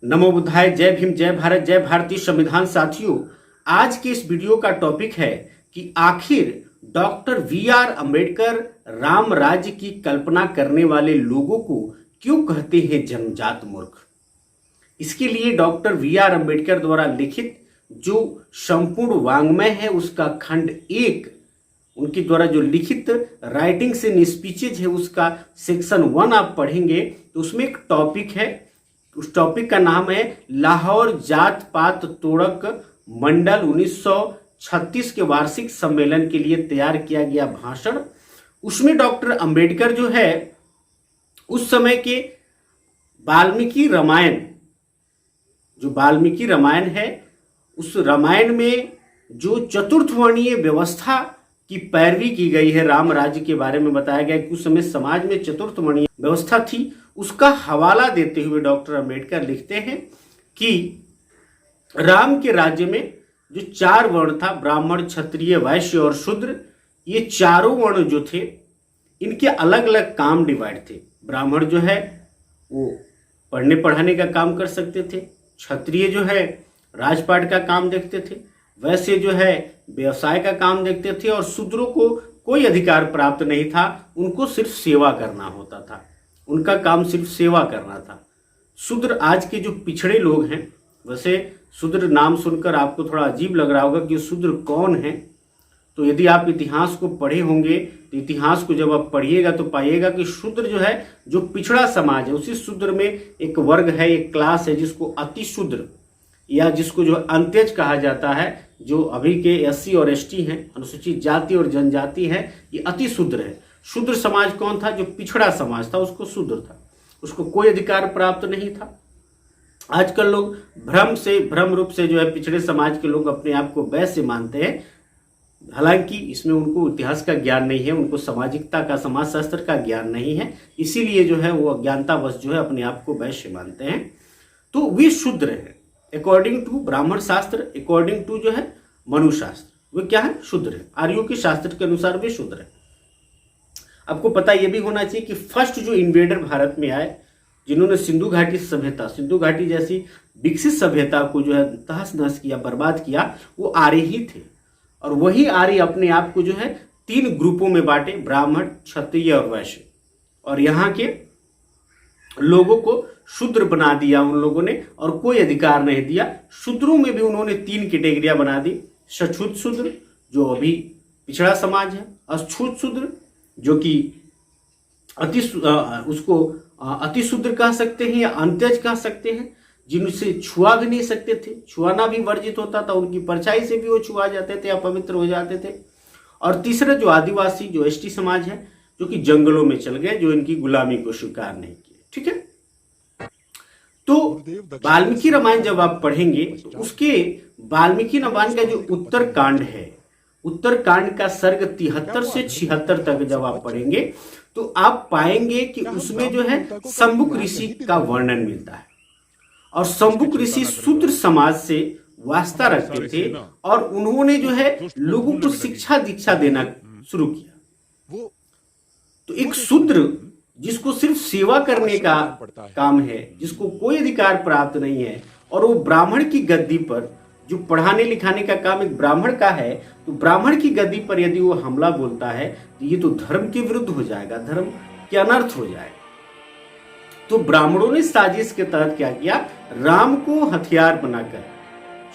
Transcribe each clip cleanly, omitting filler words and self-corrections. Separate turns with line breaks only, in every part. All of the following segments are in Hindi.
नमो बुद्धाय। जय भीम, जय भारत, जय भारतीय संविधान। साथियों, आज के इस वीडियो का टॉपिक है कि आखिर डॉक्टर वी.आर. अंबेडकर राम राज्य की कल्पना करने वाले लोगों को क्यों कहते हैं जन्मजात मूर्ख। इसके लिए डॉक्टर वी.आर. अंबेडकर द्वारा लिखित जो संपूर्ण वाङ्मय है उसका खंड 1, उनके द्वारा जो लिखित राइटिंग्स इन स्पीचेज है उसका सेक्शन 1 आप पढ़ेंगे तो उसमें एक टॉपिक है। उस टॉपिक का नाम है लाहौर जात पात तोड़क मंडल 1936 के वार्षिक सम्मेलन के लिए तैयार किया गया भाषण। उसमें डॉक्टर अंबेडकर जो है उस समय के वाल्मीकि रामायण है, उस रामायण में जो चतुर्थवर्णीय व्यवस्था की पैरवी की गई है, राम राज्य के बारे में बताया गया कि उस समय समाज में चतुर्थवर्णीय व्यवस्था थी, उसका हवाला देते हुए डॉक्टर अंबेडकर लिखते हैं कि राम के राज्य में जो 4 वर्ण था, ब्राह्मण, क्षत्रिय, वैश्य और शूद्र, ये चारों वर्ण जो थे इनके अलग अलग काम डिवाइड थे। ब्राह्मण जो है वो पढ़ने पढ़ाने का काम कर सकते थे, क्षत्रिय जो है राजपाट का काम देखते थे, वैश्य जो है व्यवसाय का काम देखते थे और शूद्रों को कोई अधिकार प्राप्त नहीं था, उनको सिर्फ सेवा करना होता था, उनका काम सिर्फ सेवा करना था। शूद्र आज के जो पिछड़े लोग हैं, वैसे शूद्र नाम सुनकर आपको थोड़ा अजीब लग रहा होगा कि शूद्र कौन है, तो यदि आप इतिहास को पढ़े होंगे तो इतिहास को जब आप पढ़िएगा तो पाइएगा कि शूद्र जो है जो पिछड़ा समाज है, उसी शूद्र में एक वर्ग है, एक क्लास है जिसको अति शूद्र या जिसको जो अंत्यज कहा जाता है, जो अभी के SC और ST हैं, अनुसूचित जाति और जनजाति है, ये अति शूद्र है। शूद्र समाज कौन था? जो पिछड़ा समाज था उसको शूद्र था, उसको कोई अधिकार प्राप्त नहीं था। आजकल लोग भ्रम रूप से जो है पिछड़े समाज के लोग अपने आप को वैश्य मानते हैं, हालांकि इसमें उनको इतिहास का ज्ञान नहीं है, उनको सामाजिकता का, समाजशास्त्र का ज्ञान नहीं है, इसीलिए जो है वो अज्ञानतावश जो है अपने आप को वैश्य मानते हैं। तो वे शूद्र हैं अकॉर्डिंग टू ब्राह्मण शास्त्र, अकॉर्डिंग टू जो है मनु शास्त्र, वे क्या है? शूद्र है। आर्यों के शास्त्र के अनुसार वे शूद्र है। आपको पता यह भी होना चाहिए कि फर्स्ट जो इन्वेडर भारत में आए, जिन्होंने सिंधु घाटी सभ्यता, सिंधु घाटी जैसी विकसित सभ्यता को जो है तहस नहस किया, बर्बाद किया, वो आर्य ही थे। और वही आर्य अपने आप को जो है 3 ग्रुपों में बांटे, ब्राह्मण, क्षत्रिय और वैश्य, और यहाँ के लोगों को शूद्र बना दिया उन लोगों ने और कोई अधिकार नहीं दिया। शूद्रों में भी उन्होंने 3 कैटेगरियां बना दी। सछूत शूद्र जो अभी पिछड़ा समाज है, अछूत शूद्र जो कि उसको अति शूद्र कह सकते हैं या अंत्यज कह सकते हैं, जिनसे छुआ भी नहीं सकते थे, छुआना भी वर्जित होता था, उनकी परछाई से भी वो छुआ जाते थे, अपवित्र हो जाते थे। और तीसरा जो आदिवासी, जो ST समाज है, जो कि जंगलों में चल गए, जो इनकी गुलामी को स्वीकार नहीं किए। ठीक है, तो वाल्मीकि रामायण जब आप पढ़ेंगे तो उसके वाल्मीकि रामायण का जो उत्तर कांड है, उत्तर कांड का सर्ग 73 से 76 तक जब आप पढ़ेंगे तो आप पाएंगे कि उसमें जो है शंभुक ऋषि का वर्णन मिलता है। और शंभुक ऋषि शूद्र समाज से वास्ता रखते थे और उन्होंने जो है लोगों को शिक्षा दीक्षा देना शुरू किया। तो एक शूद्र जिसको सिर्फ सेवा करने का काम है, जिसको कोई अधिकार प्राप्त नहीं है, और वो ब्राह्मण की गद्दी पर, जो पढ़ाने लिखाने का काम एक ब्राह्मण का है, तो ब्राह्मण की गद्दी पर यदि वो हमला बोलता है तो ये तो धर्म के विरुद्ध हो जाएगा, धर्म के अनर्थ हो जाएगा। तो ब्राह्मणों ने साजिश के तहत क्या किया? राम को हथियार बनाकर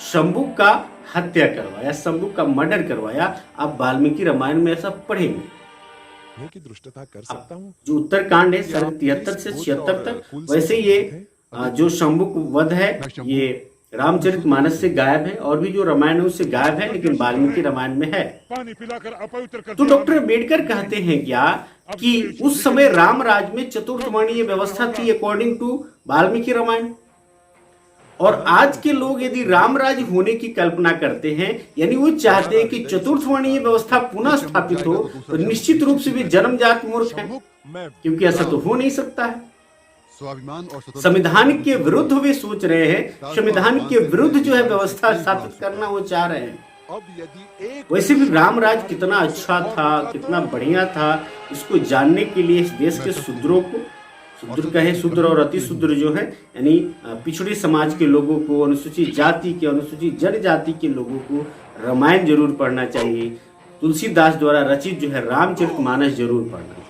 शंभुक का हत्या करवाया, शंभुक का मर्डर करवाया। आप वाल्मीकि रामायण में ऐसा पढ़ेंगे।
की दृष्टता कर सकता हूं।
जो उत्तरकांड है सर्ग 73 से 76 तक, वैसे ये जो शंभुक वध है ये रामचरितमानस से गायब है, और भी जो रामायण है उससे गायब है, लेकिन वाल्मीकि रामायण में है। तो डॉक्टर अंबेडकर कहते हैं क्या कि उस समय राम राज्य में चतुर्थवर्णीय व्यवस्था थी अकॉर्डिंग टू वाल्मीकि रामायण, और आज के लोग यदि राम राज्य होने की कल्पना करते हैं, यानी वो चाहते हैं कि चतुर्थवर्णीय व्यवस्था पुनः स्थापित हो, तो निश्चित रूप से वे जन्मजात मूर्ख हैं, क्योंकि ऐसा तो हो नहीं सकता है। संविधान के विरुद्ध वे सोच रहे हैं, संविधान के विरुद्ध जो है व्यवस्था स्थापित करना वो चाह रहे हैं। वैसे भी राम राज्य कितना अच्छा था, कितना बढ़िया था, इसको जानने के लिए इस देश के शूद्रों को शूद्र कहे, शूद्र और अति शूद्र जो है यानी पिछड़े समाज के लोगों को, अनुसूचित जाति के, अनुसूचित जनजाति के लोगों को रामायण जरूर पढ़ना चाहिए। तुलसीदास द्वारा रचित जो है रामचरितमानस जरूर पढ़ना चाहिए।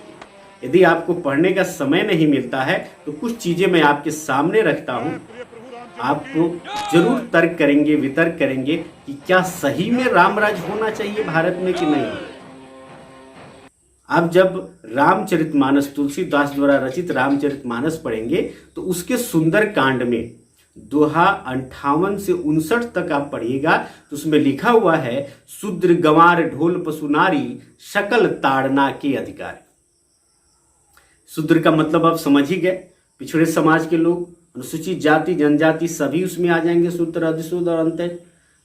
यदि आपको पढ़ने का समय नहीं मिलता है तो कुछ चीजें मैं आपके सामने रखता हूँ, आपको जरूर तर्क करेंगे, वितर्क करेंगे कि क्या सही में रामराज होना चाहिए भारत में कि नहीं। आप जब रामचरितमानस, तुलसीदास द्वारा रचित रामचरितमानस पढ़ेंगे तो उसके सुंदर कांड में दोहा 58 से 59 तक आप पढ़िएगा तो उसमें लिखा हुआ है, शूद्र गंवार ढोल पशु नारी शकल ताड़ना के अधिकारी। शूद्र का मतलब आप समझ ही गए, पिछड़े समाज के लोग, अनुसूचित जाति जनजाति सभी उसमें आ जाएंगे। शूद्र, अधिशूद्र और अंत,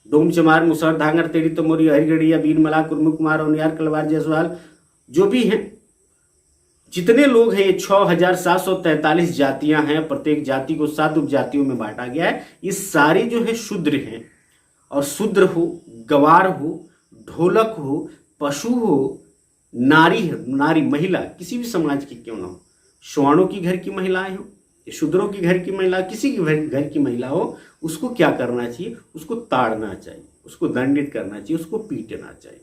डोम चमार मुसहर धांगर तेरी तमोरी हरिगढ़िया बीन मला कुर्मु कुमार औनियार कलवार जायसवाल जो भी हैं, जितने लोग हैं, ये 6743 जातियां हैं। प्रत्येक जाति को 7 उपजातियों में बांटा गया है। ये सारी जो है शूद्र हैं। और शूद्र हो, गवार हो, ढोलक हो, पशु हो, नारी है, नारी महिला किसी भी समाज की क्यों ना हो, सवर्णों की घर की महिलाएं हो, शूद्रों की घर की महिला, किसी की घर की महिला हो, उसको क्या करना चाहिए, उसको ताड़ना चाहिए, उसको दंडित करना चाहिए, उसको पीटना चाहिए।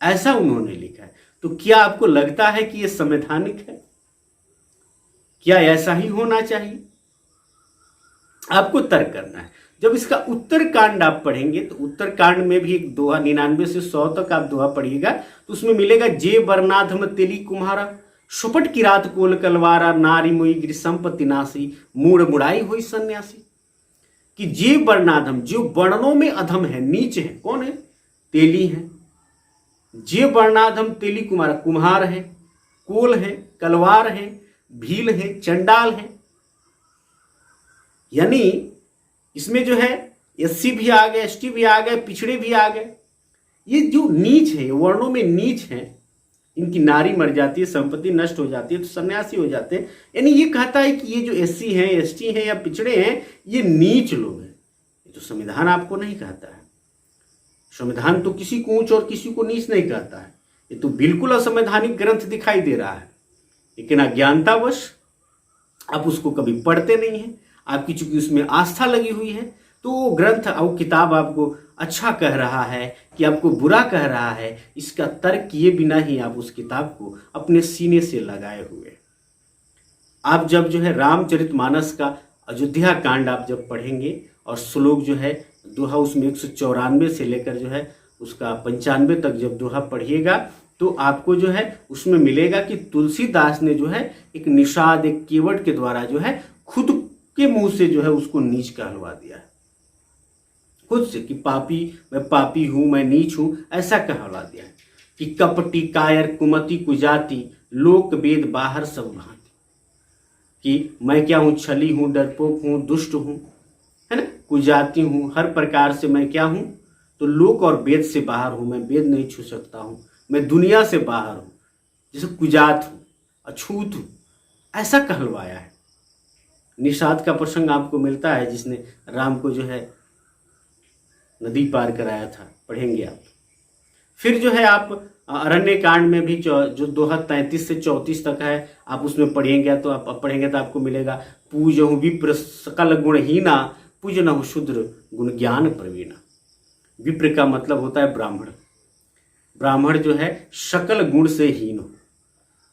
ऐसा उन्होंने लिखा है। तो क्या आपको लगता है कि यह संवैधानिक है? क्या ऐसा ही होना चाहिए? आपको तर्क करना है। जब इसका उत्तर कांड आप पढ़ेंगे तो उत्तर कांड में भी एक दोहा 99 से 100 तक आप दोहा पढ़िएगा तो उसमें मिलेगा, जे बरनाधम तेली कुम्हारा सुपट किरात कोल कलवारा नारी मोई गिर संपत्ति नासी मूड़ मुड़ाई हुई सन्यासी। कि जे वर्णाधम, जो वर्णों में अधम है, नीच है, कौन है? तेली है। जे वर्णाधम तेली कुमार, कुम्हार है, कोल है, कलवार है, भील है, चंडाल है। यानी इसमें जो है एससी भी आ गए, एसटी भी आ गए, पिछड़े भी आ गए। ये जो नीच है, वर्णों में नीच है, इनकी नारी मर जाती है, संपत्ति नष्ट हो जाती है तो सन्यासी हो जाते हैं। यानी ये कहता है कि ये जो एससी हैं, एसटी हैं या पिछड़े हैं, ये नीच लोग हैं। ये तो संविधान आपको नहीं कहता है। संविधान तो किसी को ऊंच और किसी को नीच नहीं कहता है। ये तो बिल्कुल असंवैधानिक ग्रंथ दिखाई दे रहा है। लेकिन अज्ञानतावश आप उसको कभी पढ़ते नहीं हैं। आपकी चूंकि उसमें आस्था लगी हुई है तो वो ग्रंथ और किताब आपको अच्छा कह रहा है कि आपको बुरा कह रहा है, इसका तर्क किए बिना ही आप उस किताब को अपने सीने से लगाए हुए। आप जब जो है रामचरितमानस का अयोध्या कांड आप जब पढ़ेंगे और श्लोक जो है दोहा उसमें 194 से लेकर जो है उसका 95 तक जब दोहा पढ़िएगा तो आपको जो है उसमें मिलेगा कि तुलसीदास ने जो है एक निषाद, एक केवट के द्वारा जो है खुद के मुंह से जो है उसको नीच कहलवा दिया है। खुद से कि पापी, मैं पापी हूं, मैं नीच हूं, ऐसा कहलवा दिया है कि कपटी कायर कुमति कुजाति लोक वेद बाहर सब भांति। कि मैं क्या हूं, छली हूं, डरपोक हूं, दुष्ट हूं, है ना, कुजाति हूं, हर प्रकार से मैं क्या हूं, तो लोक और वेद से बाहर हूं, मैं वेद नहीं छू सकता हूं, मैं दुनिया से बाहर हूं, जैसे कुजात हूं, अछूत हूं, ऐसा कहलवाया है। निषाद का प्रसंग आपको मिलता है जिसने राम को जो है नदी पार कराया था, पढ़ेंगे आप। फिर जो है आप अरण्य कांड में भी जो दोहा 33 से 34 तक है आप उसमें पढ़ेंगे तो आप पढ़ेंगे तो आपको मिलेगा, पूजहु विप्र सकल गुणहीना पूजनहु शूद्र गुण ज्ञान प्रवीणा। विप्र का मतलब होता है ब्राह्मण। ब्राह्मण जो है सकल गुण से हीन हो,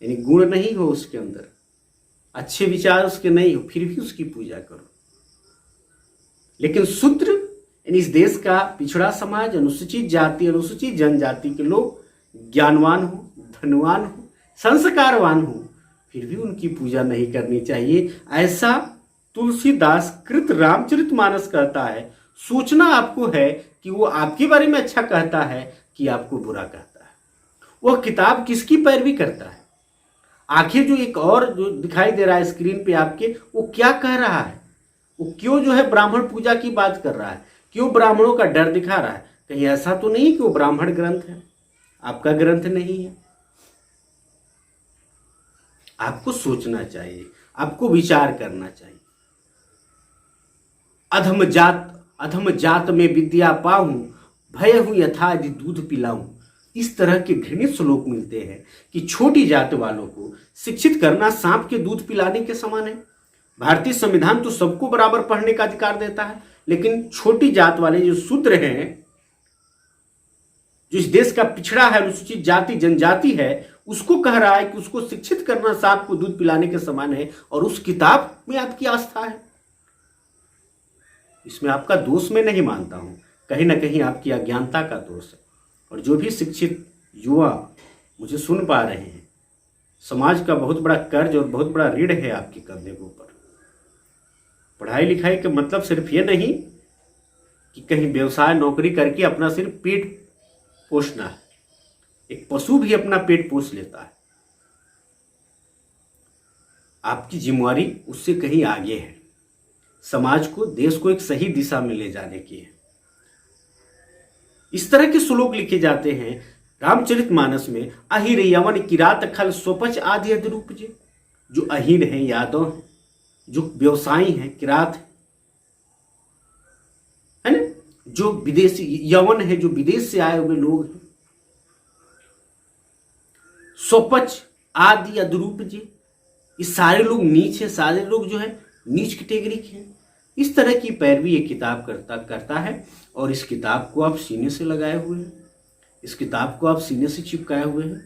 यानी गुण नहीं हो उसके अंदर, अच्छे विचार उसके नहीं हो, फिर भी उसकी पूजा करो। लेकिन शूद्र यानी इस देश का पिछड़ा समाज, अनुसूचित जाति, अनुसूचित जनजाति के लोग ज्ञानवान हो, धनवान हो, संस्कारवान हो, फिर भी उनकी पूजा नहीं करनी चाहिए। ऐसा तुलसीदास कृत रामचरितमानस कहता है। सोचना आपको है कि वो आपके बारे में अच्छा कहता है कि आपको बुरा कहता है। वह किताब किसकी पैरवी करता है? आखिर जो एक और जो दिखाई दे रहा है स्क्रीन पे आपके, वो क्या कह रहा है? वो क्यों जो है ब्राह्मण पूजा की बात कर रहा है? क्यों ब्राह्मणों का डर दिखा रहा है? कहीं ऐसा तो नहीं कि वो ब्राह्मण ग्रंथ है, आपका ग्रंथ नहीं है? आपको सोचना चाहिए, आपको विचार करना चाहिए। अधम जात में विद्या पाऊं, भय हूं यथा यदि दूध पिलाऊं। इस तरह के घृणित श्लोक मिलते हैं कि छोटी जात वालों को शिक्षित करना सांप के दूध पिलाने के समान है। भारतीय संविधान तो सबको बराबर पढ़ने का अधिकार देता है, लेकिन छोटी जात वाले जो शूद्र हैं, जो इस देश का पिछड़ा है, अनुसूचित जाति जनजाति है, उसको कह रहा है कि उसको शिक्षित करना सांप को दूध पिलाने के समान है, और उस किताब में आपकी आस्था है। इसमें आपका दोष मैं नहीं मानता हूं, कहीं ना कहीं आपकी अज्ञानता का दोष है। और जो भी शिक्षित युवा मुझे सुन पा रहे हैं, समाज का बहुत बड़ा कर्ज और बहुत बड़ा ऋण है आपके कंधे के ऊपर। पढ़ाई लिखाई का मतलब सिर्फ ये नहीं कि कहीं व्यवसाय नौकरी करके अपना सिर्फ पेट पोषना है। एक पशु भी अपना पेट पोष लेता है। आपकी जिम्मेवारी उससे कहीं आगे है। समाज को, देश को एक सही दिशा में ले जाने की है। इस तरह के श्लोक लिखे जाते हैं रामचरितमानस में। अहिर यवन किरात खल स्वपच आदि अद्रूप जे। जो अहिर हैं, यादव हैं, जो व्यवसायी हैं, किरात है ना, जो विदेशी यवन है, जो विदेश से आए हुए लोग हैं, स्वपच आदि अद्रूप जी, ये सारे लोग नीच है, सारे लोग जो है नीच कैटेगरी के हैं। इस तरह की पैरवी ये किताब करता है। और इस किताब को आप सीने से लगाए हुए हैं, इस किताब को आप सीने से चिपकाए हुए हैं।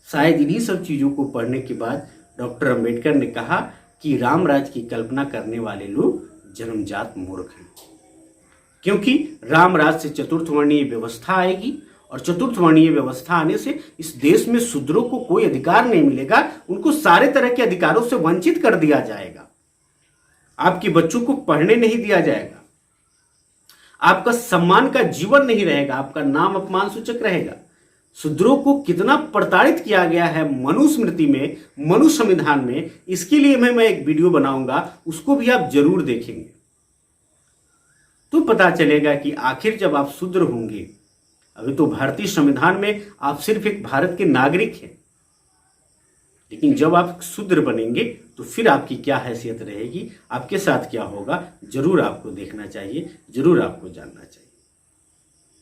शायद इन्हीं सब चीज़ों को पढ़ने के बाद डॉक्टर अंबेडकर ने कहा कि राम राज्य की कल्पना करने वाले लोग जन्मजात मूर्ख हैं, क्योंकि राम राज्य से चतुर्थ वर्णीय व्यवस्था आएगी, और चतुर्थ वर्णीय व्यवस्था आने से इस देश में शूद्रों को कोई अधिकार नहीं मिलेगा। उनको सारे तरह के अधिकारों से वंचित कर दिया जाएगा। आपके बच्चों को पढ़ने नहीं दिया जाएगा, आपका सम्मान का जीवन नहीं रहेगा, आपका नाम अपमान सूचक रहेगा। शूद्रों को कितना प्रताड़ित किया गया है मनुस्मृति में, मनु संविधान में, इसके लिए मैं एक वीडियो बनाऊंगा, उसको भी आप जरूर देखेंगे तो पता चलेगा कि आखिर जब आप शूद्र होंगे, अभी तो भारतीय संविधान में आप सिर्फ एक भारत के नागरिक हैं, लेकिन जब आप शूद्र बनेंगे तो फिर आपकी क्या हैसियत रहेगी, आपके साथ क्या होगा, जरूर आपको देखना चाहिए, जरूर आपको जानना चाहिए।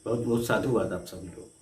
बहुत बहुत साधुवाद आप सभी लोग।